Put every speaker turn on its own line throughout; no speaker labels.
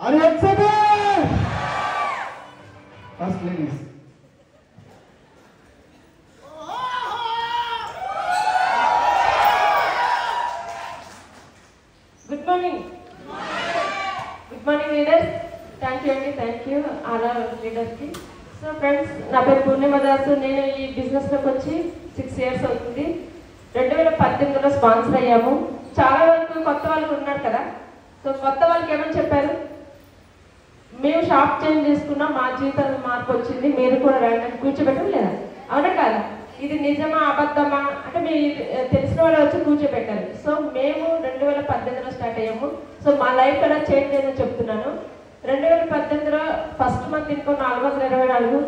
Are you excited? First ladies.
Good morning. Good morning leaders. Thank you all leaders ki. So friends, నా పేరు పూర్ణిమ దాసు. నేను ఈ business లోకి వచ్చి 6 years అవుతుంది. 2018లో స్పాన్సర్ అయ్యాము. చాలా వరకు కొత్త వాళ్ళు ఉన్నారు కదా. సో కొత్త వాళ్ళకి ఏమని చెప్పారు, మేము షాప్ చేంజ్ చేసుకున్నాం, మా జీవితంలో మార్పు వచ్చింది, మీరు కూడా రండి కూర్చోబెట్టం లేదా? అవునా కాదా? ఇది నిజమా అబద్ధమా అంటే మీరు తెలిసిన వాళ్ళు వచ్చి కూర్చోబెట్టారు. సో మేము 2018లో స్టార్ట్ అయ్యాము. సో మా లైఫ్ ఎలా చేంజ్ అయిందని చెప్తున్నాను. 2018లో first month income 424,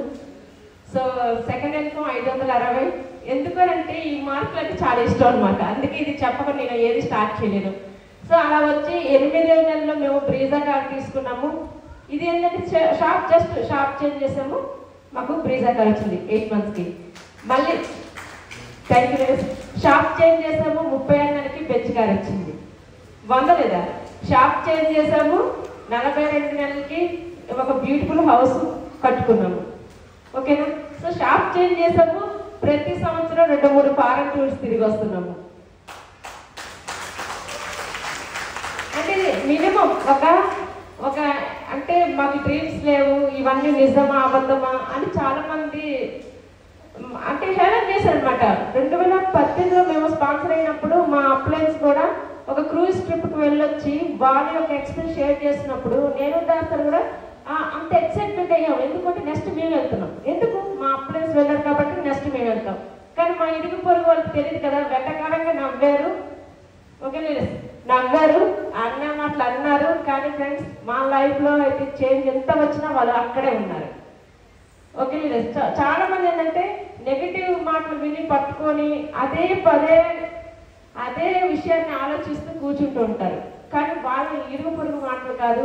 so second income 560. ఎందుకనంటే ఈ మార్కులు అంటే చాలా ఇష్టం అనమాట. అందుకే ఇది చెప్పక నేను ఏది స్టార్ట్ చేయలేను. సో అలా వచ్చి 8వ నెలలో మేము బ్రీజా కార్ తీసుకున్నాము. ఇది ఏంటంటే షాప్ చేంజ్ చేసాము, మాకు బ్రీజా కార్ వచ్చింది 8 monthsకి. మళ్ళీ థ్యాంక్ యూ. షాప్ చేంజ్ చేసాము, 36 నెలలకి బెంచ్ కార్ వచ్చింది. లేదా షాప్ చేంజ్ చేసాము, 42 నెలలకి ఒక బ్యూటిఫుల్ హౌస్ కట్టుకున్నాము. ఓకేనా? సో షాప్ చేంజ్ చేసాము, ప్రతి సంవత్సరం 2-3 ఫారెన్ టూర్స్ తిరిగి వస్తున్నాము. అంటే మినిమం ఒక అంటే మాకు డ్రీమ్స్ లేవు, ఇవన్నీ నిజమా అబద్ధమా అని చాలా మంది అంటే హేళన చేశారనమాట. 2018లో మేము స్పాన్సర్ అయినప్పుడు మా అప్లయన్స్ కూడా ఒక క్రూజ్ ట్రిప్కి వెళ్ళొచ్చి వాళ్ళ యొక్క ఎక్స్పీరియన్స్ షేర్ చేసినప్పుడు నేను దాస్తారు కూడా అంత ఎక్సైట్మెంట్ అయ్యాం. ఎందుకంటే నెక్స్ట్ మేము వెళ్తున్నాం. ఎందుకు? మా అప్లయన్స్ వెళ్ళారు కాబట్టి నెక్స్ట్ మేము వెళ్తాం. కానీ మా ఇరుగు పొరుగు వాళ్ళకి తెలియదు కదా. వెంటకాలంగా నవ్వారు. ఓకే నవ్వారు, అన్న మాటలు అన్నారు. కానీ ఫ్రెండ్స్ మా లైఫ్లో అయితే చేంజ్ ఎంత వచ్చినా వాళ్ళు అక్కడే ఉన్నారు. ఓకే చాలా మంది ఏంటంటే నెగిటివ్ మాటలు విని పట్టుకొని అదే విషయాన్ని ఆలోచిస్తూ కూర్చుంటూ ఉంటారు. కానీ వాళ్ళు ఇరుగు పొరుగు మాటలు కాదు.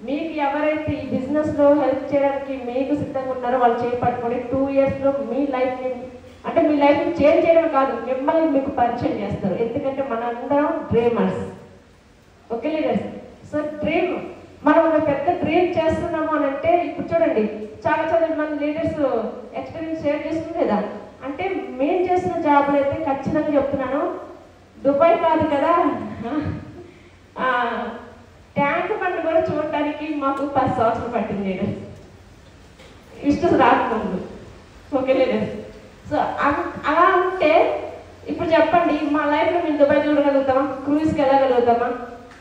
మీకు ఎవరైతే ఈ బిజినెస్లో హెల్ప్ చేయడానికి మీకు సిద్ధంగా ఉన్నారో వాళ్ళు చేపట్టుకొని 2 yearsలో మీ లైఫ్ని అంటే మీ లైఫ్ని చేంజ్ చేయడం కాదు, మిమ్మల్ని మీకు పరిచయం చేస్తారు. ఎందుకంటే మనందరం dreamers. Okay leaders? So dream మనం ఒక పెద్ద డ్రీమ్ చేస్తున్నాము అని అంటే ఇప్పుడు చూడండి చాలా మంది లీడర్స్ ఎక్స్పీరియన్స్ షేర్ చేస్తుంది కదా. అంటే మేము చేసిన జాబ్లు అయితే ఖచ్చితంగా చెప్తున్నాను, దుబాయ్ కాదు కదా, ట్యాంక్ బండ్ కూడా చూడటానికి మాకు 10 సంవత్సరాలు పట్టింది లీడర్స్, ఇష్టం రాకముందు. Okay leaders? సో అలా ఉంటే ఇప్పుడు చెప్పండి, మా లైఫ్లో మేము దుబాయ్ చూడగలుగుతామా? క్రూజ్కి వెళ్ళగలుగుతామా?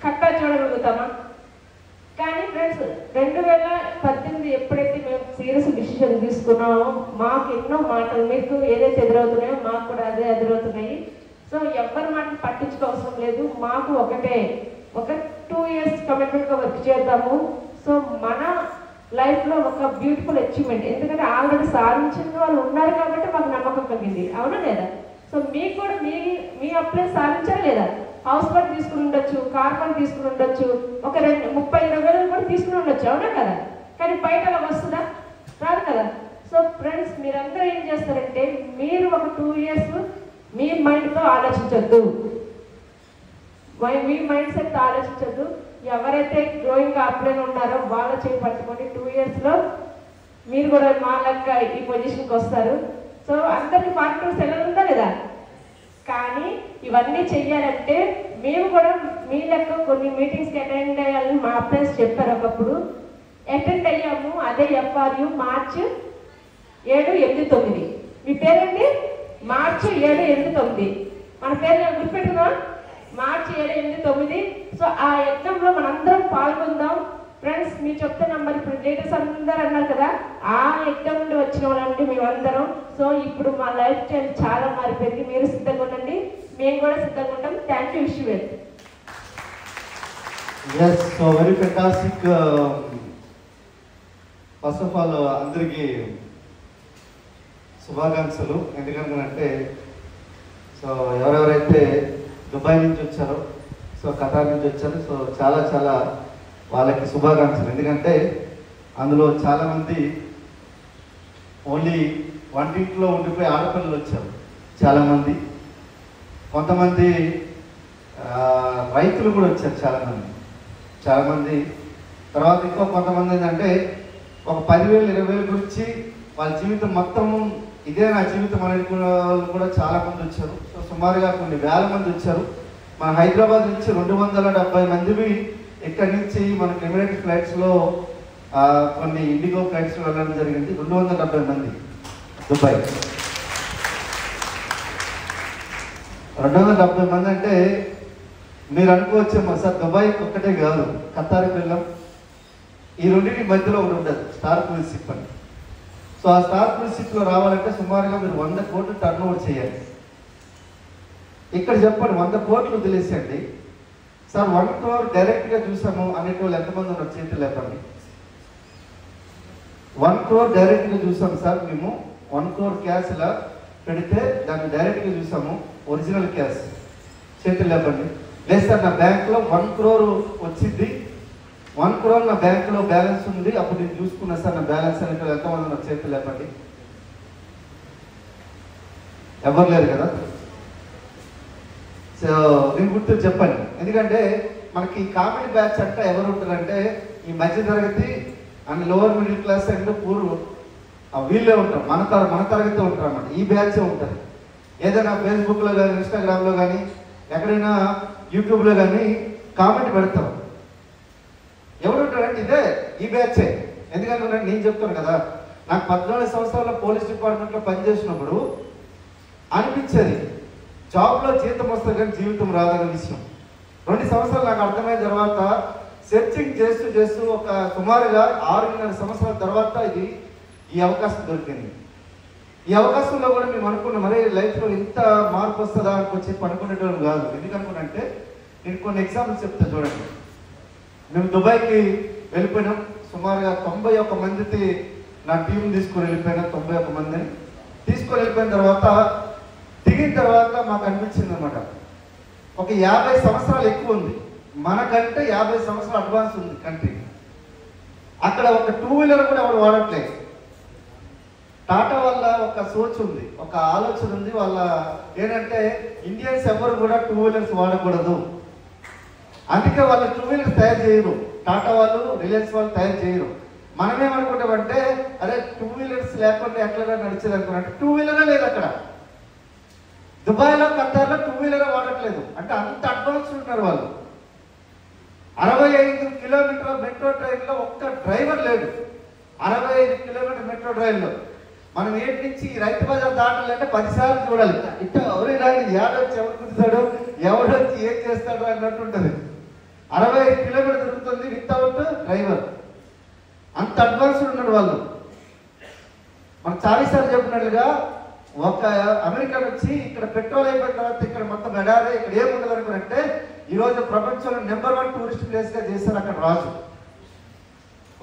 కట్టా చూడగలుగుతామా? కానీ ఫ్రెండ్స్ 2018 ఎప్పుడైతే మేము సీరియస్ డిసిషన్ తీసుకున్నామో మాకు ఎన్నో మాటలు, మీకు ఏదైతే ఎదురవుతున్నాయో మాకు కూడా అదే ఎదురవుతున్నాయి. సో ఎవరి మాటలు పట్టించుకోవసరం లేదు. మాకు ఒక 2 years కమిట్మెంట్గా వర్క్ చేద్దాము. సో మన లైఫ్లో ఒక బ్యూటిఫుల్ అచీవ్మెంట్. ఎందుకంటే ఆల్రెడీ సాధించిన వాళ్ళు ఉన్నారు కాబట్టి మాకు నమ్మకం కలిగింది. అవునా లేదా? సో మీకు కూడా మీ అప్లై సాధించారా లేదా? హౌస్ వర్క్ తీసుకుని ఉండొచ్చు, కార్ పని తీసుకుని ఉండొచ్చు, ఒక 30-20 వేలు కూడా తీసుకుని ఉండొచ్చు. అవునా కదా? కానీ బయట అలా వస్తుందా? రాదు కదా. సో ఫ్రెండ్స్ మీరందరూ ఏం చేస్తారంటే మీరు ఒక 2 years మీ మైండ్తో ఆలోచించొద్దు, మీ మైండ్ సెట్ ఆలోచించొద్దు. ఎవరైతే గ్రోయింగ్ అప్లైన్ ఉన్నారో వాళ్ళ చేయి పట్టుకొని 2 yearsలో మీరు కూడా మా లెక్క ఈ పొజిషన్కి వస్తారు. సో అందరికి 42 సెలవులు ఉందా లేదా? కానీ ఇవన్నీ చెయ్యాలంటే మేము కూడా మీ లెక్క కొన్ని మీటింగ్స్కి అటెండ్ అయ్యాలని మా అప్లైన్స్ చెప్పారు. ఒకప్పుడు అటెండ్ అయ్యాము. అదే FRU March 7, 8, 9. మీ పేరేంటి? March 7, 8, 9. మన పేరు గుర్తుపెట్టుకుందాం. March 7, 8, 9. సో ఆ ఎగ్జామ్లో మనందరం పాల్గొందాం. ఫ్రెండ్స్ మీరు చెప్తున్నా మరి ఇప్పుడు లీడర్స్ అందరూ అన్నారు కదా, ఆ ఎగ్జామ్ నుండి వచ్చిన వాళ్ళంటే మేమందరం. సో ఇప్పుడు మా లైఫ్ స్టైల్ చాలా మారిపోయింది. మీరు సిద్ధంగా ఉండండి, మేము కూడా సిద్ధంగా ఉంటాం. Thank you. Wish you well.
Yes, so very fantastic. First of all అందరికీ శుభాకాంక్షలు. ఎందుకంటే సో ఎవరెవరైతే దుబాయ్ నుంచి వచ్చారో, సో ఖతార్ నుంచి వచ్చారో, సో చాలా వాళ్ళకి శుభాకాంక్షలు. ఎందుకంటే అందులో చాలామంది ఓన్లీ వంటింట్లో ఉండిపోయి ఆడపిల్లలు వచ్చారు చాలామంది. కొంతమంది రైతులు కూడా వచ్చారు చాలామంది తర్వాత ఇంకో కొంతమంది ఏంటంటే ఒక 10,000 20,000 గురించి వాళ్ళ జీవితం మొత్తం ఇదే నా జీవితం అనుకునే వాళ్ళు కూడా చాలా మంది వచ్చారు. సో సుమారుగా కొన్ని వేల మంది వచ్చారు. మన హైదరాబాద్ నుంచి 270 మందివి ఇక్కడి నుంచి మనకి ఎమిరేట్ ఫ్లైట్స్లో కొన్ని ఇండిగో ఫ్లైట్స్లో వెళ్ళడం జరిగింది. 270 మంది దుబాయ్. 270 మంది అంటే మీరు అనుకోవచ్చేమో సార్ దుబాయ్ ఒక్కటే కాదు, ఖతార్కి వెళ్ళాం. ఈ రెండింటి మధ్యలో ఒకటి ఉండదు, స్టార్ క్రూజ్ షిప్ అని. సో ఆ స్టార్ క్రూజ్ షిప్లో రావాలంటే సుమారుగా మీరు 100 కోట్లు టర్న్ ఓవర్ చేయాలి. ఇక్కడ చెప్పండి 100 కోట్లు వదిలేసండి సార్, 1 crore డైరెక్ట్గా చూసాము అనేటోళ్ళు ఎంతమంది ఉన్నారు చేతులు లేపండి. 1 crore డైరెక్ట్గా చూసాము సార్ మేము. 1 crore క్యాష్ ఇలా పెడితే దాన్ని డైరెక్ట్గా చూసాము, ఒరిజినల్ క్యాష్ చేతులు లేపండి. లేదు సార్ నా బ్యాంక్లో 1 crore వచ్చింది, 1 crore నా బ్యాంకులో బ్యాలెన్స్ ఉంది, అప్పుడు నేను చూసుకున్నా సార్ నా బ్యాలెన్స్ అనేవి ఎంతమంది నా చేతులు లేపండి. ఎవరు లేరు కదా. సో నేను గుర్తు చెప్పండి, ఎందుకంటే మనకి కామెడీ బ్యాచ్ అంటే ఎవరు ఉంటారంటే ఈ మధ్య తరగతి and lower middle class and poor వీళ్ళే ఉంటారు, మన తరగతి ఉంటారు అన్నమాట. ఈ బ్యాచే ఉంటుంది. ఏదైనా ఫేస్బుక్లో కానీ ఇన్స్టాగ్రామ్లో కానీ ఎక్కడైనా యూట్యూబ్లో కానీ కామెంట్ పెడతారు. ఎవరు ఉంటారంటే ఇదే ఈ బ్యాచే. ఎందుకంటే నేను చెప్తాను కదా, నాకు 14 సంవత్సరాల పోలీస్ డిపార్ట్మెంట్లో పనిచేసినప్పుడు అనిపించేది జాబ్లో జీతం వస్తుంది కానీ జీవితం రాదనే విషయం. 2 సంవత్సరాలు నాకు అర్థమైన తర్వాత సెర్చింగ్ చేస్తూ చేస్తూ ఒక సుమారుగా 6.5 సంవత్సరాల తర్వాత ఈ అవకాశం దొరికింది. ఈ అవకాశంలో కూడా మేము అనుకున్నాం మరే లైఫ్లో ఇంత మార్పు వస్తుందా అని అనుకునేటోళ్ళు కాదు. ఎందుకనుకున్నంటే నేను కొన్ని ఎగ్జాంపుల్స్ చెప్తా చూడండి. మేము దుబాయ్కి వెళ్ళిపోయినాం. సుమారుగా 91 మందికి నా టీం తీసుకొని వెళ్ళిపోయినా. 91 మందిని తీసుకొని వెళ్ళిపోయిన తర్వాత దిగిన తర్వాత మాకు అనిపించింది అనమాట, ఒక 50 సంవత్సరాలు ఎక్కువ ఉంది మనకంటే, 50 సంవత్సరాలు అడ్వాన్స్ ఉంది కంట్రీ. అక్కడ ఒక 2 వీలర్ కూడా ఎవరు వాడట్లేదు. టాటా వల్ల ఒక సోచ్ ఉంది, ఒక ఆలోచన ఉంది వాళ్ళ ఏంటంటే ఇండియన్స్ ఎవరు కూడా 2 వీలర్స్ వాడకూడదు. అందుకే వాళ్ళు 2 వీలర్స్ తయారు చేయరు. టాటా వాళ్ళు రిలయన్స్ వాళ్ళు తయారు చేయరు. మనమేమనుకుంటామంటే అరే 2 వీలర్స్ లేకుండా ఎట్లా నడిచేది అనుకున్నట్టు 2 వీలరే లేదు అక్కడ. దుబాయ్లో ఖతార్లో 2 వీలర్ వాడట్లేదు. అంటే అంత అడ్వాన్స్ ఉన్నారు వాళ్ళు. 65 కిలోమీటర్ల మెట్రో ట్రైన్లో ఒక్క డ్రైవర్ లేడు. 65 కిలోమీటర్ మెట్రో ట్రైన్లో మనం ఏంటి నుంచి రైతు బజార్ దాటాలంటే 10 సార్లు చూడాలి. ఇట్లా ఎవరు రాని ఎవడొచ్చి ఎవరు కుదుతాడు, ఎవడొచ్చి ఏం చేస్తాడు అన్నట్టు ఉంటుంది. 65 కిలోమీటర్ తిరుగుతుంది వితౌట్ డ్రైవర్. అంత అడ్వాన్స్ ఉన్నాడు వాళ్ళు. మనం చాలాసార్లు చెప్పినట్లుగా ఒక అమెరికా నుంచి ఇక్కడ పెట్రోల్ అయిపోయిన తర్వాత ఇక్కడ మొత్తం గడారే, ఇక్కడ ఏముండదు అనుకున్నట్టే ఈరోజు ప్రపంచంలో నెంబర్ 1 టూరిస్ట్ ప్లేస్గా చేశారు అక్కడ రాజు.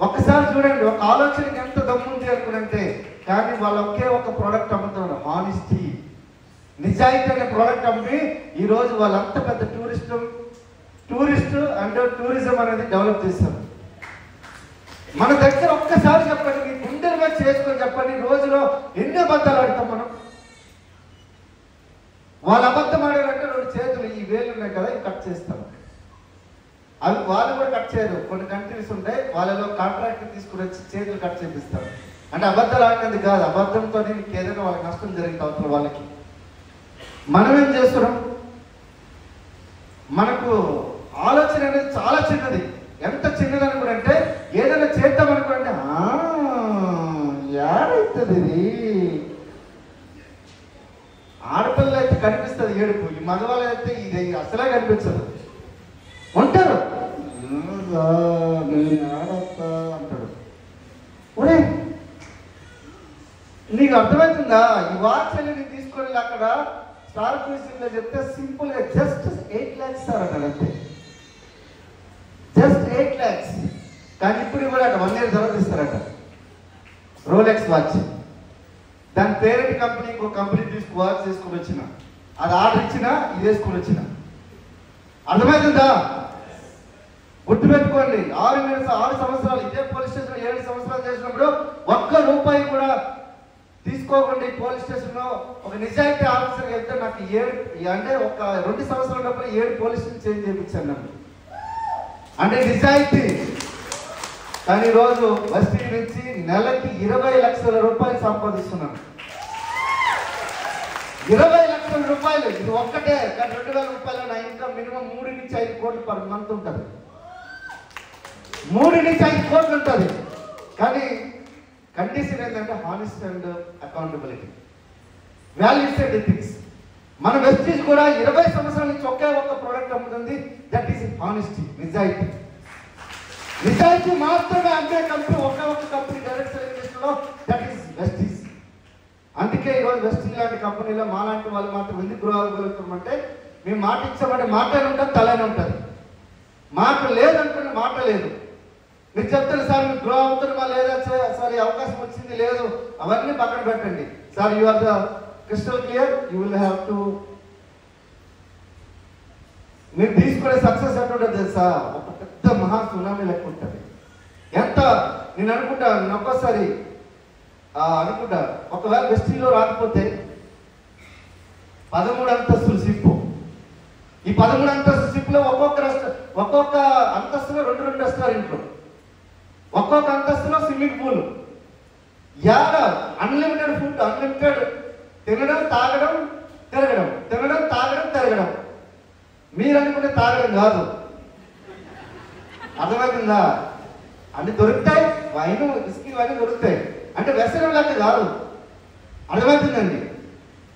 ఒక్కసారి చూడండి, ఒక ఆలోచనకి ఎంత దమ్ముంది అనుకునంటే, కానీ వాళ్ళు ఒకే ఒక ప్రోడక్ట్ అమ్ముతున్నారు, హానెస్టీ, నిజాయితీ అనే ప్రోడక్ట్ అమ్మి ఈరోజు వాళ్ళంత పెద్ద టూరిస్ట్ అండ్ టూరిజం అనేది డెవలప్ చేస్తారు. మన దగ్గర ఒక్కసారి చెప్పండి, మీ గుండెల మీద చేసుకొని చెప్పండి, రోజులో ఎన్ని అబద్ధాలు ఆడతాం మనం. వాళ్ళు అబద్ధం ఆడారంటే 2 చేతులు ఈ వేలు ఉన్నాయి కదా ఇవి కట్ చేస్తారు. అవి వాళ్ళు కూడా కట్ చేయరు. కొన్ని కంట్రీస్ ఉంటాయి వాళ్ళలో కాంట్రాక్ట్ తీసుకుని వచ్చి చేతులు కట్ చేపిస్తారు. అంటే అబద్ధాలు ఆడినది కాదు, అబద్ధంతోనే మీకు ఏదైనా వాళ్ళకి నష్టం జరిగితే అవతల వాళ్ళకి. మనం ఏం చేస్తున్నాం, మనకు ఆలోచన అనేది చాలా చిన్నది. ఎంత చిన్నది అనుకుంటే ఏదైనా చేద్దాం అనుకుంటే ఏడవుతుంది ఇది. ఆడపిల్లలు అయితే కనిపిస్తుంది ఏడుపు, ఈ మగవాళ్ళు అయితే ఇది అసలే కనిపించదు. ఉంటారు నేను ఆడతా అంటాడు. ఒరే నీకు అర్థమవుతుందా, ఈ వాచ్ అనేది తీసుకొని అక్కడ స్టార్ క్రూజింగ్ లో చెప్తే సింపుల్ గా జస్ట్ 8 lakhs సార్ అన్నాడు అంతే. Just 8 lakhs. కానీ ఇప్పుడు కూడా 1 year తర్వాత ఇస్తారట రోలెక్స్ వాచ్. దాని పేరెంట్ కంపెనీ ఇంకో కంపెనీ వాచ్ తీసుకొని వచ్చిన, అది ఆర్డర్ ఇచ్చినా ఇది వేసుకొని వచ్చిన. అర్థమవుతుందా? గుర్తుపెట్టుకోండి, 6 సంవత్సరాలు ఇదే పోలీస్ స్టేషన్ 7 సంవత్సరాలు చేసినప్పుడు ₹1 కూడా తీసుకోకండి. పోలీస్ స్టేషన్ లో ఒక నిజాయితీ ఆఫీసర్ వెళ్తే నాకు 7 అంటే ఒక 2 సంవత్సరాల లోపల 7 పోలీస్ స్టేషన్ చేంజ్ చేయించాను నన్ను. అంటే నిజాయితీ. కానీ ఈరోజు వెస్టీజ్ నుంచి నెలకి 20 లక్షల రూపాయలు సంపాదిస్తున్నాను. 20 లక్షల రూపాయలు, ఇది ఒక్కటే. కానీ 2000 రూపాయలు నా ఇన్కమ్ మినిమం 3 నుంచి 5 కోట్లు పర్ మంత్ ఉంటుంది. 3 నుంచి 5 కోట్లు ఉంటుంది. కానీ కండిషన్ ఏంటంటే honest and accountability, values and ethics. మన వెస్టీజ్ కూడా 20 సంవత్సరాల నుంచి ఒకే ఒక ప్రోడక్ట్ అమ్ముతుంది, దట్ ఈస్ హానెస్టీ, నిజాయితీ. నిజాయితీ మాత్రమే అంతే కంపెనీ, ఒకే ఒక కంపెనీ డైరెక్ట్ సెలెక్షన్ లో, దట్ ఈస్ వెస్టీజ్. అందుకే ఈరోజు వెస్టీజ్ లాంటి కంపెనీలో మాలాంటి వాళ్ళు మాత్రం ఎందుకు గ్రో అవ్వగలుగుతామంటే, మేము మాట ఇచ్చామంటే మాటనే ఉంటుంది, తలనే ఉంటుంది. మాట లేదంటే మాట లేదు. మీరు చెప్తారు సార్ మీరు గ్రో అవుతున్నామా లేదా, సార్ అవకాశం వచ్చింది లేదు, అవన్నీ పక్కన పెట్టండి. Sir you are the crystal clear, you will have to. మీరు తీసుకునే సక్సెస్ ఎట్లుంటుంది తెలుసా, ఒక పెద్ద మహా సునామీ లెక్క ఉంటుంది. ఎంత నేను అనుకుంటా, నేను ఒక్కోసారి అనుకుంటా, ఒకవేళ వెస్టీజ్లో రాకపోతే 13 అంతస్తులు సిప్పు. ఈ 13 అంతస్తు సిప్లో ఒక్కొక్క అంతస్తులో 2 రెస్టారెంట్లు, ఒక్కొక్క అంతస్తులో swimming pool, unlimited food, unlimited తినడం తాగడం తిరగడం, తినడం తాగడం తిరగడం. మీరు అనుకుంటే తాగడం కాదు, అర్థమవుతుందా? అన్ని దొరుకుతాయి, వైన్ విస్కీ ఇవన్నీ దొరుకుతాయి. అంటే వ్యసనం లెక్క కాదు, అర్థమవుతుందండి.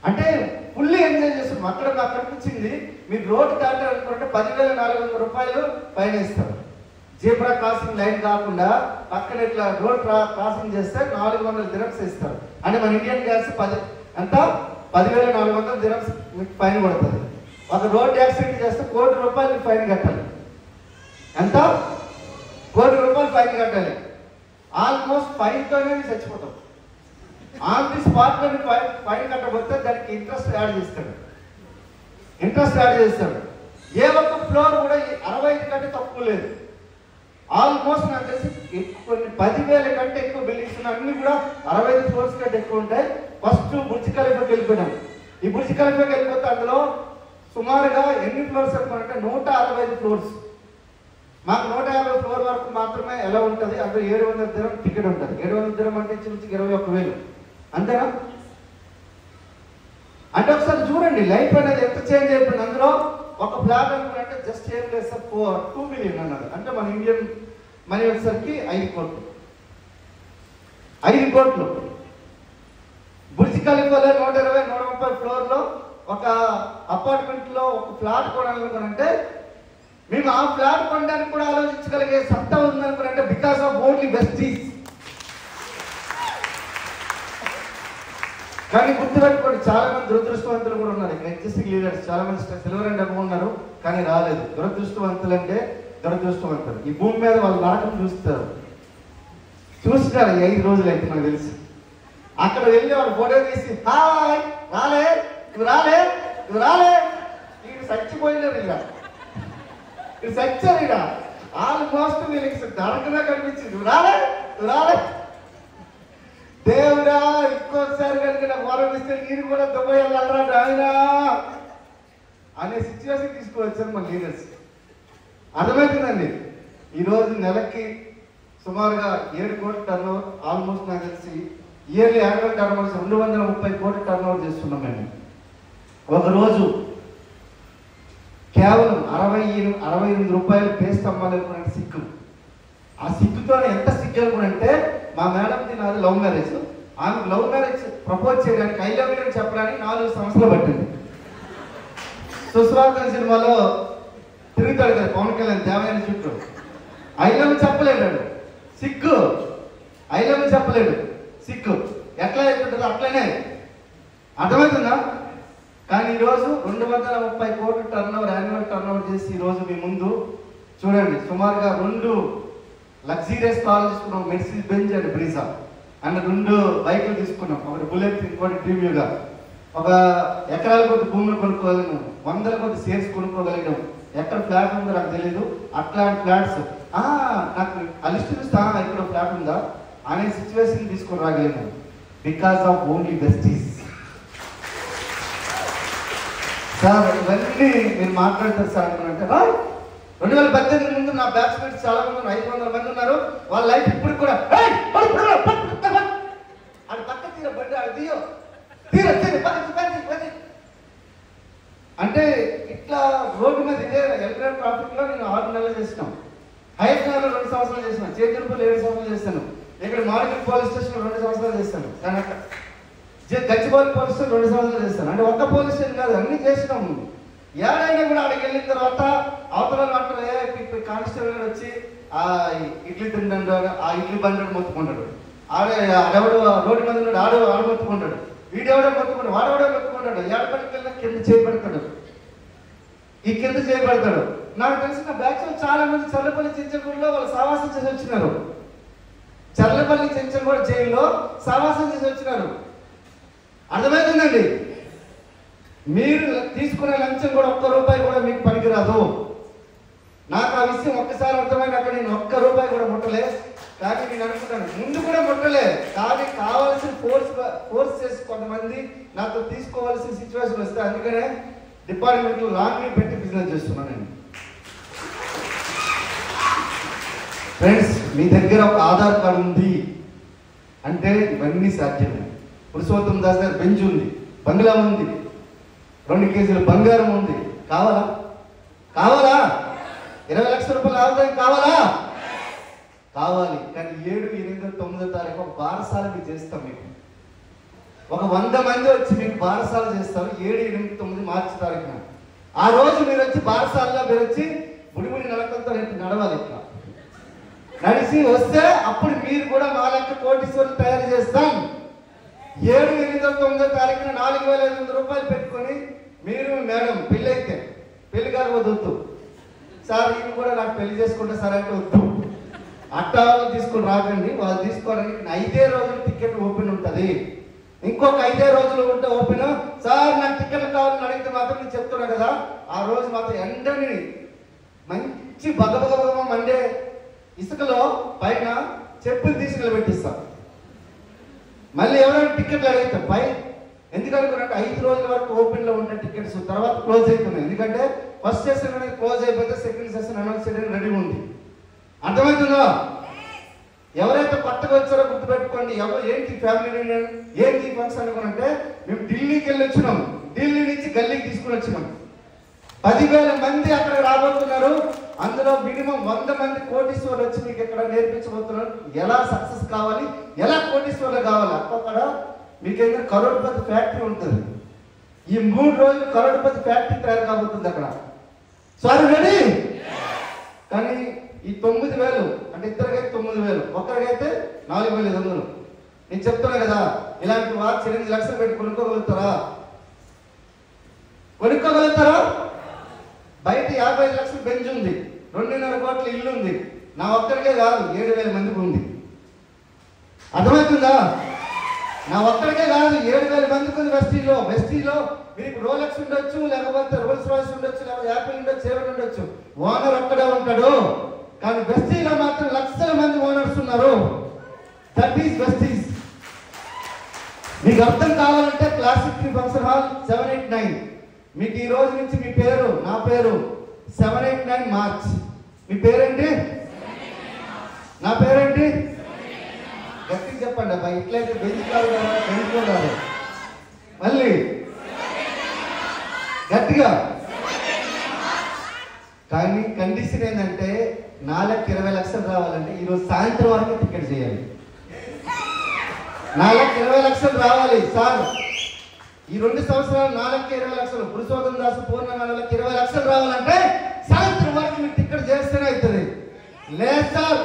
అంటే ఫుల్లీ ఎంజాయ్ చేస్తున్నాం. అక్కడ నాకు కనిపించింది, మీరు రోడ్డు దాటాలనుకుంటే 10,400 రూపాయలు ఫైన్ ఇస్తారు. జీబ్రా క్రాసింగ్ లైన్ కాకుండా పక్కన ఇట్లా రోడ్ క్రాసింగ్ చేస్తే 400 దిరమ్స్ ఇస్తారు. అంటే మన ఇండియన్ గ్యాస్ 10,400 దిరమ్స్ మీకు ఫైన్ పడుతుంది. ఒక రోడ్ యాక్సిడెంట్ చేస్తే 1 కోటి రూపాయలు ఫైన్ కట్టాలి. ఎంత? 1 కోటి రూపాయలు ఫైన్ కట్టాలి. ఆల్మోస్ట్ ఫైన్తోనే చచ్చిపోతాం. ఆన్ ది స్పాట్ లో ఫైన్ కట్టబోతే దానికి ఇంట్రెస్ట్ యాడ్ చేస్తాడు. ఏ ఒక్క ఫ్లోర్ కూడా 65 కంటే తక్కువ లేదు. ఆల్మోస్ట్ నాకు తెలిసి కొన్ని 10,000 కంటే ఎక్కువ బిల్డింగ్స్ ఉన్నాయి, అన్ని కూడా 65 ఫ్లోర్స్ కంటే ఎక్కువ ఉంటాయి. ఫస్ట్ బుర్జ్ ఖలీఫాకి వెళ్ళిపోయినాం. ఈ బుర్జ్ ఖలీఫాకి వెళ్ళిపోతే అందులో సుమారుగా ఎన్ని ఫ్లోర్స్ అనుకున్నారంటే 165 ఫ్లోర్స్. మాకు 150 ఫ్లోర్ వరకు మాత్రమే ఎలా ఉంటుంది. అందులో 700 దిరం టికెట్ ఉంటుంది. 700 దిరం అంటే నుంచి 21,000 అంతేనా? అంటే ఒకసారి చూడండి లైఫ్ అనేది ఎంత చేంజ్ అయిపోయింది. అందులో ఒక ఫ్లాట్ అనుకున్నట్టే జస్ట్ ఏం లేదు సార్ 2 మిలియన్ అన్నారు. అంటే మన ఇండియన్ మనీ వచ్చేసరికి 5 కోట్లు. 5 కోట్లు. బుర్జ్ ఖలీఫాలో 120-130 ఫ్లోర్లో ఒక అపార్ట్మెంట్ లో ఒక ఫ్లాట్ కొనాలనుకునంటే మేము ఆ ఫ్లాట్ కొనడానికి కూడా ఆలోచించగలిగే సత్తా ఉందనుకునంటే బికాస్ ఆఫ్ ఓన్లీ వెస్టీజ్. కానీ గుర్తుపెట్టుకోండి, చాలా మంది దురదృష్టవంతులు కూడా ఉన్నారు. ఇక్కడ ఎగ్జిస్టింగ్ లీడర్స్ చాలా మంది సిల్వర్ అండ్ అబవ్ ఉన్నారు, కానీ రాలేదు. దురదృష్టవంతులు అంటే దురదృష్టవంతులు. ఈ భూమి మీద వాళ్ళు నాటకం చూస్తారు. 5 రోజులు అయితే నాకు తెలుసు. అక్కడ వెళ్ళి వాళ్ళు ఫోటో తీసి హాయ్ రాలే నువ్వు రాలే వీడు చచ్చిపోయినారు. ఇక చచ్చారు. ఇక ఆల్మోస్ట్ వీళ్ళకి నరకమే కనిపించింది. నువ్వు రాలే దేవుడా ఇంకోసారి కనుక నాకు వరం ఇస్తే నేను కూడా దుబాయ్ వెళ్ళాలరా నాయనా అనే సిచ్యువేషన్ తీసుకువచ్చారు మన లీడర్స్. అర్థమవుతుందండి. ఈరోజు నెలకి సుమారుగా 7 కోట్ల టర్నోవర్, ఆల్మోస్ట్ నాకు తెలిసి ఇయర్లీ యాన్యువల్ టర్నోవర్స్ 230 కోట్ల టర్నోవర్ చేస్తున్నాం మేము. ఒకరోజు కేవలం 68 రూపాయలు పేస్ట్ అమ్మాలనుకున్న సిక్కు. ఆ సిక్కుతో ఎంత సిక్కు అనుకున్నంటే, మా మేడంకి నాది లవ్ మ్యారేజ్. ఆమెకు లవ్ మ్యారేజ్ ప్రపోజ్ చేయడానికి ఐ లవ్ యూ అని చెప్పడానికి 4 సంవత్సరాలు పట్టింది. సుస్వాగతం సినిమాలో తిరుగుతాడు కదా పవన్ కళ్యాణ్ దేవయాని చుట్టూ. ఐ లవ్ చెప్పలేడు సిక్కు, ఐ లవ్ చెప్పలేడు సిక్కు. ఎట్లా అయిపోతుందో అట్లనే. అర్థమవుతుందా? కానీ ఈరోజు 230 కోట్ల టర్నోవర్, యాన్యువల్ టర్నోవర్ చేసి ఈరోజు మీ ముందు చూడండి. సుమారుగా 2 లగ్జరీస్ కార్లు తీసుకున్నాం, Mercedes Benz and Brezza. And 2 బైకులు తీసుకున్నాం, ఒకటి బుల్లెట్, ఇంకోటి డ్రీమ్యూగా. ఒక ఎకరాల కొద్ది భూములు కొనుక్కోగలిగినాం, 100 కొద్ది షేర్స్ కొనుక్కోగలిగినాం. ఎక్కడ ఫ్లాట్ ఉందో నాకు తెలీదు. అట్లాంటి ఫ్లాట్స్ నాకు ఆ లిస్ట్ చూస్తా, ఇక్కడ ఫ్లాట్ ఉందా అనే సిచ్యువేషన్ తీసుకొని రాగలిగినాం because of only Vestige. Sir ఇవన్నీ మీరు మాట్లాడతారు సార్ అనుకుంటే 2018 ముందు నా బ్యాచ్మేట్స్ చాలా మంది ఉన్నారు, 500 మంది ఉన్నారు. వాళ్ళ లైఫ్ ఇప్పుడు కూడా అది పక్క తీర బండి అది తీర అంటే ఇట్లా రోడ్డు మీద ఇదే ఎలక్ట్రానిక్ ట్రాఫిక్ లో నేను 6 నెలలు చేసినాం. హైట్ నగర్లో 2 సంవత్సరాలు చేసినాను, చేతిపల్లి 7 సంవత్సరాలు చేస్తాను, ఇక్కడ మాడికల్ పోలీస్ స్టేషన్ 2 సంవత్సరాలు చేస్తాను, కానీ అక్కడ గచ్చిబౌలి పోలీస్ స్టేషన్ 2 సంవత్సరాలు చేస్తాను. అంటే ఒక్క పోలీస్ స్టేషన్ కాదు, అన్ని చేసినాము. ఏడైనా కూడా అక్కడికి వెళ్ళిన తర్వాత అవతల మాటలు కానిస్టేబుల్ వచ్చి ఆ ఇడ్లీ తింటాడు, ఆ ఇడ్లీ బండి మొత్తుకుంటాడు, ఆడెవడు రోడ్డు మీద ఉన్నాడు ఆడు మొత్తుకుంటాడు, వీడెవడో మొత్తుకుంటాడు, వాడెవడో మొత్తుకుంటాడు, ఏడపడికి వెళ్ళినా కింద చేయబడతాడు, ఈ కింద చేయబడతాడు. నాకు తెలిసిన బ్యాచ్ చాలా మంది చర్లపల్లి చెంచగూడలో వాళ్ళు సావాసం చేసి వచ్చినారు. చర్లపల్లి చెంచగూడ జైల్లో సావాసం చేసి వచ్చినారు. అర్థమవుతుందండి? మీరు తీసుకునే లంచం కూడా ₹1 కూడా మీకు పనికిరాదు. నాకు ఆ విషయం ఒక్కసారి అర్థమైనాక నేను ₹1 కూడా ముట్టలే. కానీ నేను అనుకుంటాను ముందు కూడా ముట్టలే, కానీ కావాల్సిన ఫోర్స్ చేసి కొంతమంది నాతో తీసుకోవాల్సిన సిచ్యువేషన్ వస్తే అందుకనే డిపార్ట్మెంట్లో లాంగ్ పెట్టి బిజినెస్ చేస్తున్నాను నేను. ఫ్రెండ్స్, మీ దగ్గర ఒక ఆధార్ కార్డు ఉంది అంటే ఇవన్నీ సాధ్యమే. పురుషోత్తం దాస్ గారి బెంచ్ ఉంది, బంగ్లా ఉంది, 2 కేజీల బంగారం ఉంది. కావాలా? 20 లక్షల రూపాయల ఆదాయం కావాలా? కావాలి. కానీ 7, 8, 9 తారీఖు ఒక బారసాల మీకు చేస్తాం. మీకు ఒక 100 మంది వచ్చి మీకు బారసాల చేస్తారు 7, 8, 9 మార్చి తారీఖున. ఆ రోజు మీరు వచ్చి బారసాలలో మీరు వచ్చి బుడిబుడి నడకంతో నడవాలి. ఇట్లా నడిచి వస్తే అప్పుడు మీరు కూడా మా లెక్క కోటీశ్వరులు తయారు చేస్తాం. 7, 8, 9 తారీఖున 4,500 రూపాయలు పెట్టుకొని మీరు మేడం పెళ్ళి అయితే పెళ్లి గారు వద్దు సార్, ఇవి కూడా నాకు పెళ్లి చేసుకుంటే సరే అంటే వద్దు, అట్టా వాళ్ళు తీసుకొని రాకండి. వాళ్ళు తీసుకోవడానికి 5 రోజులు టికెట్ ఓపెన్ ఉంటుంది. ఇంకొక 5 రోజులు ఉంటే ఓపెన్. సార్ నాకు టికెట్లు కావాలని అడిగితే మాత్రం నేను చెప్తున్నా కదా, ఆ రోజు మాత్రం ఎండని మంచి బగబగ మండే ఇసుకలో పైన చెప్పులు తీసి నిలబెట్టిస్తాం. మళ్ళీ ఎవరైనా టికెట్లు అడిగితే పై ఎందుకనుకున్నట్టు 5 రోజుల వరకు ఓపెన్ లో ఉన్న టికెట్స్ తర్వాత క్లోజ్ అవుతున్నాయి. ఎందుకంటే ఫస్ట్ సెషన్ అనేది క్లోజ్ అయిపోతే సెకండ్ సెషన్ అనౌన్స్ చేయడానికి రెడీ ఉంది. అర్థమవుతుందా? ఎవరైతే కొత్తగా వచ్చారో గుర్తుపెట్టుకోండి. ఏంటి ఫ్యామిలీ యూనియన్, ఏంటి ఫంక్షన్ అనుకున్నంటే మేము ఢిల్లీకి వెళ్ళి వచ్చినాం, ఢిల్లీ నుంచి గల్లీకి తీసుకుని వచ్చినాం. 10,000 మంది అక్కడ రాబోతున్నారు. అందులో మినిమం 100 మంది కోటీశ్వర్లు వచ్చి మీకు ఇక్కడ నేర్పించబోతున్నారు ఎలా సక్సెస్ కావాలి, ఎలా కోటీశ్వర్లు కావాలి. అక్కడ మీకేంటే కరోడ్పతి ఫ్యాక్టరీ ఉంటుంది. ఈ 3 రోజులు కరోడ్పతి ఫ్యాక్టరీ తయారు కాబోతుంది అక్కడ. Sorry ready? కానీ ఈ 9,000 అంటే ఇద్దరికైతే 9,000, ఒక్కరికైతే 4,500. నేను చెప్తున్నా కదా, ఇలాంటి వాచ్ 8 లక్షలు పెట్టి కొనుక్కోగలుగుతారా? బయట 55 లక్షలు బెంచ్ ఉంది, 2.5 కోట్ల ఇల్లు ఉంది. నా ఒక్కడికే కాదు 7,000 మందికి ఉంది. అర్థమవుతుందా? నా ఒక్కడికే కాదు 7,000 మందికి ఉంది. వెస్టీలో మీకు రోలెక్స్ ఉండొచ్చు, లేకపోతే రోల్స్ రాయ్స్ ఉండొచ్చు, లేకపోతే యాపిల్ ఉండొచ్చు, ఏమైనా ఉండొచ్చు. ఓనర్ ఒక్కడే ఉంటాడు. కానీ వెస్టీలో మాత్రం లక్షల మంది ఓనర్స్ ఉన్నారు. That is Vestige. మీకు అర్థం కావాలంటే క్లాసిక్ ఫంక్షన్ హాల్ 789. మీకు ఈ రోజు నుంచి మీ పేరు, నా పేరు 789 మార్చ్. మీ పేరేంటి? నా పేరేంటి? గట్టిగా చెప్పండి అబ్బాయి. ఇట్లయితే బెంచ్ కాదు, మళ్ళీ గట్టిగా. కానీ కండిషన్ ఏంటంటే 4,20 లక్షలు రావాలంటే ఈరోజు సాయంత్రం వరకు టికెట్ చేయాలి. 4,20 లక్షలు రావాలి సార్. ఈ 2 సంవత్సరాలు 4,20 లక్షలు. పురుషోత్తం దాస్ పూర్ణ 4,20 లక్షలు రావాలంటే సాయంత్రం వరకు మీరు టికెట్ చేస్తేనే అవుతుంది. లేదు సార్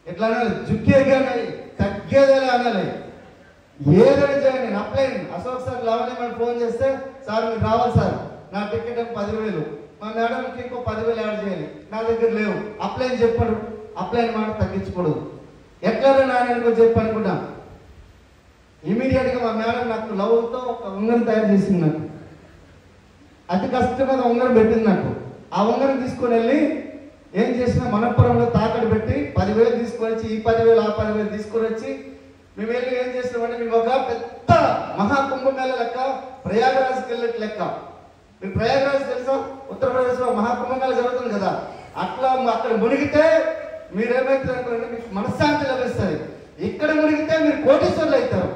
ఎట్లా అనాలి, జుక్కేగా అనాలి, తగ్గేదేలా అనాలి, ఏదైనా చేయండి. నేను అప్లై అశోక్ సార్ లావణ్య మనం ఫోన్ చేస్తే సార్ మీరు రావాలి సార్, నా టికెట్ 10,000, మా మేడంకి ఇంకో 10,000 యాడ్ చేయాలి, నా దగ్గర లేవు. అప్లై అని చెప్పాడు, అప్లై అని మాట తగ్గించకూడదు. ఎట్లా నాయన చెప్పి అనుకున్నా. ఇమీడియట్గా మా మేడం నాకు లవ్తో ఒక ఉంగరం తయారు చేసింది. నాకు అతి కష్టమైన ఉంగరం పెట్టింది. నాకు ఆ ఉంగరం తీసుకొని వెళ్ళి ఏం చేసినా మనపురంలో తాకట్టు పెట్టి 10,000 తీసుకొని వచ్చి, ఈ 10,000 ఆ 10,000 తీసుకొని వచ్చి మేము వెళ్ళి ఏం చేసినామంటే మేము ఒక పెద్ద మహాకుంభమేళ లెక్క, ప్రయాగరాజ్కి వెళ్ళినట్టు లెక్క మీకు ప్రయాగరాజ్ తెలుసా, ఉత్తరప్రదేశ్లో మహాకుంభమేళ జరుగుతుంది కదా, అట్లా అక్కడ మునిగితే మీరేమైతే మీకు మనశ్శాంతి లభిస్తుంది. ఇక్కడ మునిగితే మీరు కోటీశ్వరులు అవుతారు.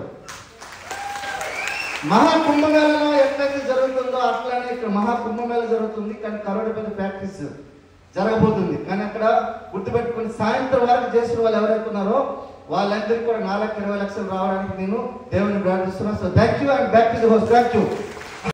మహాకుంభమేళలో ఎట్లయితే జరుగుతుందో అట్లానే ఇక్కడ మహాకుంభమేళ జరుగుతుంది, కానీ కరోడపల్లి ప్రాక్టీస్ జరగబోతుంది. కానీ అక్కడ గుర్తుపెట్టుకుని సాయంత్రం వరకు చేసిన వాళ్ళు ఎవరైతే ఉన్నారో వాళ్ళందరికీ కూడా 4,20,00,000 రావడానికి నేను దేవుని ప్రార్థిస్తున్నాను. So thank you and back to the host. Thank you.